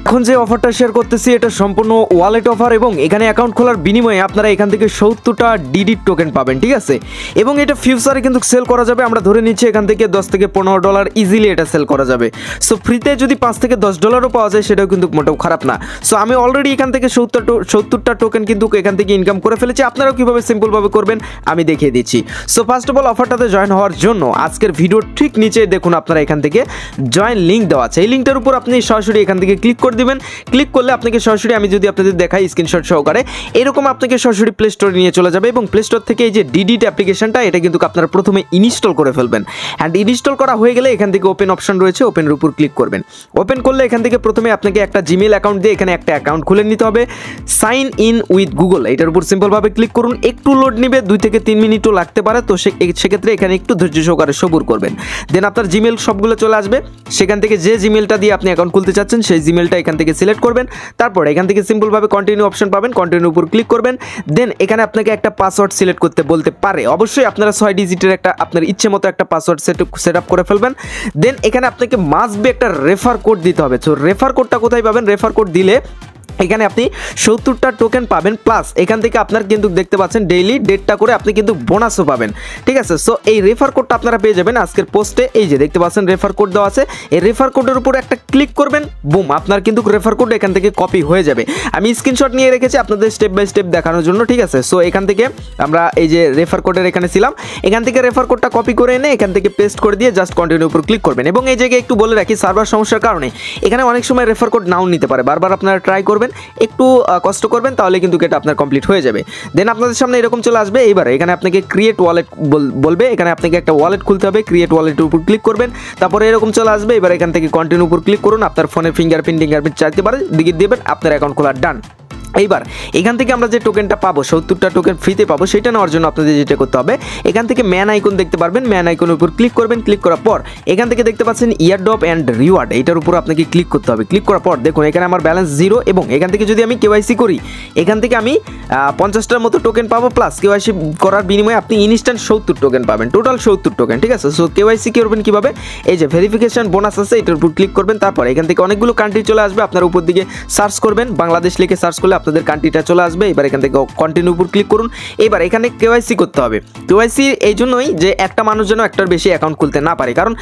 এখন যে অফারটা শেয়ার করতেছি এটা সম্পূর্ণ ওয়ালেট অফার এবং এখানে অ্যাকাউন্ট খোলার বিনিময়ে আপনারা এখান থেকে 70টা ডিডি টোকেন পাবেন, ঠিক আছে। এবং এটা ফিউচারে কিন্তু সেল করা যাবে, আমরা ধরে নিচ্ছি এখান থেকে $10 থেকে $15 ইজিলি এটা সেল করা যাবে। সো ফ্রিতে যদি $5 থেকে $10 পাওয়া যায় সেটাও কিন্তু মোটেও খারাপ না। সো আমি অলরেডি এখান থেকে 70টা টোকেন কিন্তু এখান থেকে ইনকাম করে ফেলেছি। আপনারাও কীভাবে সিম্পলভাবে করবেন আমি দেখিয়ে দিচ্ছি। সো ফার্স্ট অফ অল অফারটাতে জয়েন হওয়ার জন্য আজকের ভিডিওর ঠিক নিচে দেখুন আপনারা এখান থেকে জয়েন লিঙ্ক দেওয়া আছে। এই লিঙ্কটার উপর আপনি সরাসরি এখান থেকে ক্লিক করে দিবেন। ক্লিক করলে আপনাকে সরাসরি আমি যদি আপনাদের দেখাই স্ক্রিনশট সহকারে এরকম আপনাকে সরাসরি প্লে স্টোরে নিয়ে চলে যাবে এবং প্লে স্টোর থেকে এই যে ডিডিট অ্যাপ্লিকেশনটা এটা কিন্তু আপনারা প্রথমে ইনস্টল করে ফেলবেন। অ্যান্ড ইনস্টল করা হয়ে গেলে এখান থেকে ওপেন অপশন রয়েছে, ওপেনের উপর ক্লিক করবেন। ওপেন করলে এখান থেকে প্রথমে আপনাকে একটা জিমেল অ্যাকাউন্ট দিয়ে এখানে একটা অ্যাকাউন্ট খুলে নিতে হবে। সাইন ইন উইথ গুগল এটার উপর সিম্পলভাবে ক্লিক করুন। একটু লোড নেবে, 2 থেকে 3 মিনিটও লাগতে পারে, তো সেক্ষেত্রে এখানে একটু ধৈর্য সহকারে সবুর করবেন। দেন আপনার জিমেল সবগুলো চলে আসবে। সেখান থেকে যে জিমেলটা দিয়ে আপনি অ্যাকাউন্ট খুলতে চাচ্ছেন সেই জিমেলটা এখান থেকে সিলেক্ট করবেন। তারপর এখান থেকে সিম্পলভাবে কন্টিনিউ অপশন পাবেন, কন্টিনিউর উপর ক্লিক করবেন। দেন এখানে আপনাকে একটা পাসওয়ার্ড সিলেক্ট করতে বলতে পারে, অবশ্যই আপনারা 6 ডিজিটের একটা আপনার ইচ্ছে মতো একটা পাসওয়ার্ড সেট আপ করে ফেলবেন। দেন এখানে আপনাকে মাস্ট বি একটা রেফার কোড দিতে হবে। সো রেফার কোডটা কোথায় পাবেন? রেফার কোড দিলে এখানে আপনি 70টা টোকেন পাবেন, প্লাস এখান থেকে আপনার কিন্তু দেখতে পাচ্ছেন ডেইলি 1.5টা করে আপনি কিন্তু বোনাসও পাবেন, ঠিক আছে। সো এই রেফার কোডটা আপনারা পেয়ে যাবেন আজকের পোস্টে। এই যে দেখতে পাচ্ছেন রেফার কোড দেওয়া আছে, এই রেফার কোডের উপর একটা ক্লিক করবেন, বুম, আপনার কিন্তু রেফার কোড এখান থেকে কপি হয়ে যাবে। আমি স্ক্রিনশট নিয়ে রেখেছি আপনাদের স্টেপ বাই স্টেপ দেখানোর জন্য, ঠিক আছে। সো এখান থেকে আমরা এই যে রেফার কোডের এখানে ছিলাম, এখান থেকে রেফার কোডটা কপি করে এনে এখান থেকে পেস্ট করে দিয়ে জাস্ট কন্টিনিউর উপর ক্লিক করবেন। এবং এই জায়গায় একটু বলে রাখি, সার্ভার সমস্যার কারণে এখানে অনেক সময় রেফার কোড নাও নিতে পারে, বারবার আপনারা ট্রাই করবেন, একটু কষ্ট করবেন, তাহলে কিন্তু এটা আপনার কমপ্লিট হয়ে যাবে। দেন আপনাদের সামনে এরকম চলে আসবে। এইবার এখানে আপনাকে ক্রিয়েট ওয়ালেট বলবে, এখানে আপনাকে একটা ওয়ালেট খুলতে হবে, ক্রিয়েট ওয়ালেটের উপর ক্লিক করবেন। তারপরে এরকম চলে আসবে। এবার এখান থেকে কন্টিনিউ উপর ক্লিক করুন, আপনার ফোনের ফিঙ্গারপ্রিন্ট চাইতে পারে দিকে দেবেন, আপনার অ্যাকাউন্ট খোলা ডান। এইবার এখান থেকে আমরা যে টোকেনটা পাবো 70টা টোকেন ফ্রিতে পাবো, সেটা নেওয়ার জন্য আপনাদের যেটা করতে হবে, এখান থেকে ম্যান আইকন দেখতে পারবেন, ম্যান আইকনের উপর ক্লিক করবেন। ক্লিক করার পর এখান থেকে দেখতে পাচ্ছেন ইয়ারড্রপ অ্যান্ড রিওয়ার্ড, এটার উপর আপনাকে ক্লিক করতে হবে। ক্লিক করার পর দেখুন এখানে আমার ব্যালেন্স 0 এবং এখান থেকে যদি আমি কেওয়াইসি করি এখান থেকে আমি 50টার মতো টোকেন পাবো, প্লাস কেওয়াইসি করার বিনিময়ে আপনি ইনস্ট্যান্ট 70 টোকেন পাবেন, টোটাল 70 টোকেন, ঠিক আছে। সো কেওয়াইসি করবেন কীভাবে? এই যে ভেরিফিকেশন বোনাস আছে এটার উপর ক্লিক করবেন। তারপর এখান থেকে অনেকগুলো কান্ট্রি চলে আসবে, আপনার উপর দিকে সার্চ করবেন, বাংলাদেশ লিখে সার্চ করলে আপনাদের কান্ট্রিটা চলে আসবে। এবার এখান থেকে কন্টিনিউ উপর ক্লিক করুন। এবার এখানে কেওয়াইসি করতে হবে। কেওয়াইসি এই জন্যই যে একটা মানুষ যেন একটার বেশি অ্যাকাউন্ট খুলতে না পারে, কারণ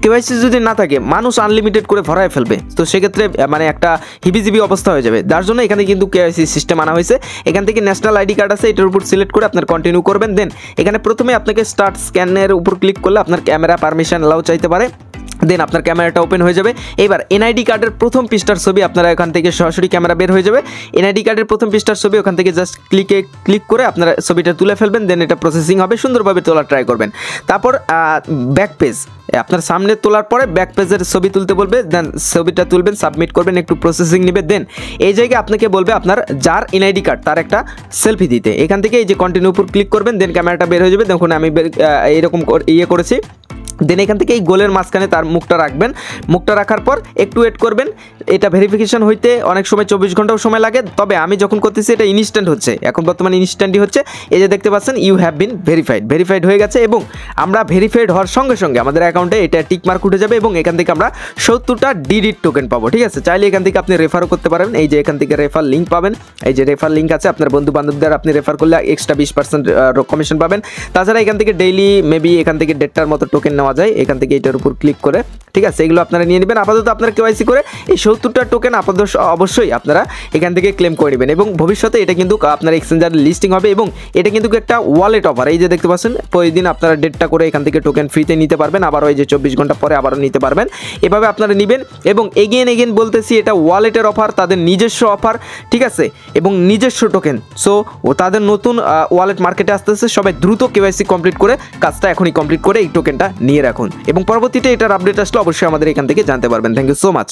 কেওয়াইসি যদি না থাকে মানুষ আনলিমিটেড করে ভরায় ফেলবে, তো সেক্ষেত্রে মানে একটা হিবিজিবি অবস্থা হয়ে যাবে। যার জন্য এখানে কিন্তু কেওয়াইসি সিস্টেম আনা হয়েছে। এখান থেকে ন্যাশনাল আইডি কার্ড আছে, এটার উপর সিলেক্ট করে আপনার কন্টিনিউ করবেন। দেন এখানে প্রথমে আপনাকে স্টার্ট স্ক্যানের উপর ক্লিক করলে আপনার ক্যামেরা পারমিশন অ্যালাউ চাইতে পারে। দেন আপনার ক্যামেরাটা ওপেন হয়ে যাবে। এবার এনআইডি কার্ডের প্রথম পৃষ্ঠার ছবি আপনারা এখান থেকে সরাসরি ক্যামেরা বের হয়ে যাবে। এনআইডি কার্ডের প্রথম পৃষ্ঠার ছবি ওখান থেকে জাস্ট ক্লিক করে আপনারা ছবিটা তুলে ফেলবেন। দেন এটা প্রসেসিং হবে, সুন্দরভাবে তোলা ট্রাই করবেন। তারপর ব্যাক পেজ আপনার সামনে তোলার পরে ব্যাক পেজের ছবি তুলতে বলবে, দেন ছবিটা তুলবেন, সাবমিট করবেন, একটু প্রসেসিং নেবে। দেন এই জায়গায় আপনাকে বলবে আপনার যার এনআইডি কার্ড তার একটা সেলফি দিতে। এখান থেকে এই যে কন্টিনিউ উপর ক্লিক করবেন, দেন ক্যামেরাটা বের হয়ে যাবে। দেখুন আমি এইরকম করেছি। দেন এখান থেকে এই গোলের মাঝখানে তার মুখটা রাখবেন। মুখটা রাখার পর একটু ওয়েট করবেন। এটা ভেরিফিকেশন হইতে অনেক সময় 24 ঘন্টাও সময় লাগে, তবে আমি যখন করতেছি এটা ইনস্ট্যান্ট হচ্ছে, এখন বর্তমানে ইনস্ট্যান্টই হচ্ছে। এই যে দেখতে পাচ্ছেন ইউ হ্যাভ বিন ভেরিফাইড হয়ে গেছে এবং আমরা ভেরিফাইড হওয়ার সঙ্গে সঙ্গে আমাদের অ্যাকাউন্টে এটা টিক মার্ক উঠে যাবে এবং এখান থেকে আমরা 70টা ডিডিট টোকেন পাবো, ঠিক আছে। চাইলে এখান থেকে আপনি রেফারও করতে পারেন। এই যে এখান থেকে রেফার লিঙ্ক পাবেন, এই যে রেফার লিঙ্ক আছে, আপনার বন্ধু বান্ধবদের আপনি রেফার করলে এক্সট্রা 20% কমিশন পাবেন। তাছাড়া এখান থেকে ডেইলি মেবি এখান থেকে 1.5টার মতো টোকেন নেওয়া যায় এখান থেকে, এটার উপর ক্লিক করে, ঠিক আছে। এগুলো আপনারা নিয়ে নেবেন। আপাতত আপনারা কেওয়াইসি করে এই 70টা টোকেন অবশ্যই আপনারা এখান থেকে ক্লেম করে নেবেন এবং ভবিষ্যতে এটা কিন্তু আপনার এক্সচেঞ্জার লিস্টিং হবে এবং এটা কিন্তু একটা ওয়ালেট অফার। এই যে দেখতে পাচ্ছেন প্রতিদিন আপনারা 1.5টা করে এখান থেকে টোকেন ফ্রিতে নিতে পারবেন, আবার ওই যে 24 ঘন্টা পরে আবারও নিতে পারবেন। এভাবে আপনারা নেবেন এবং এগেন বলতেছি এটা ওয়ালেটের অফার, তাদের নিজস্ব অফার, ঠিক আছে, এবং নিজস্ব টোকেন। সো তাদের নতুন ওয়ালেট মার্কেটে আসতেছে, সবাই দ্রুত কেওয়াইসি কমপ্লিট করে কাজটা এখনই কমপ্লিট করে এই টোকেনটা নিয়ে রাখুন এবং পরবর্তীতে এটার আপডেট আসলে অবশ্যই আমাদের এখান থেকে জানতে পারবেন। Thank you so much.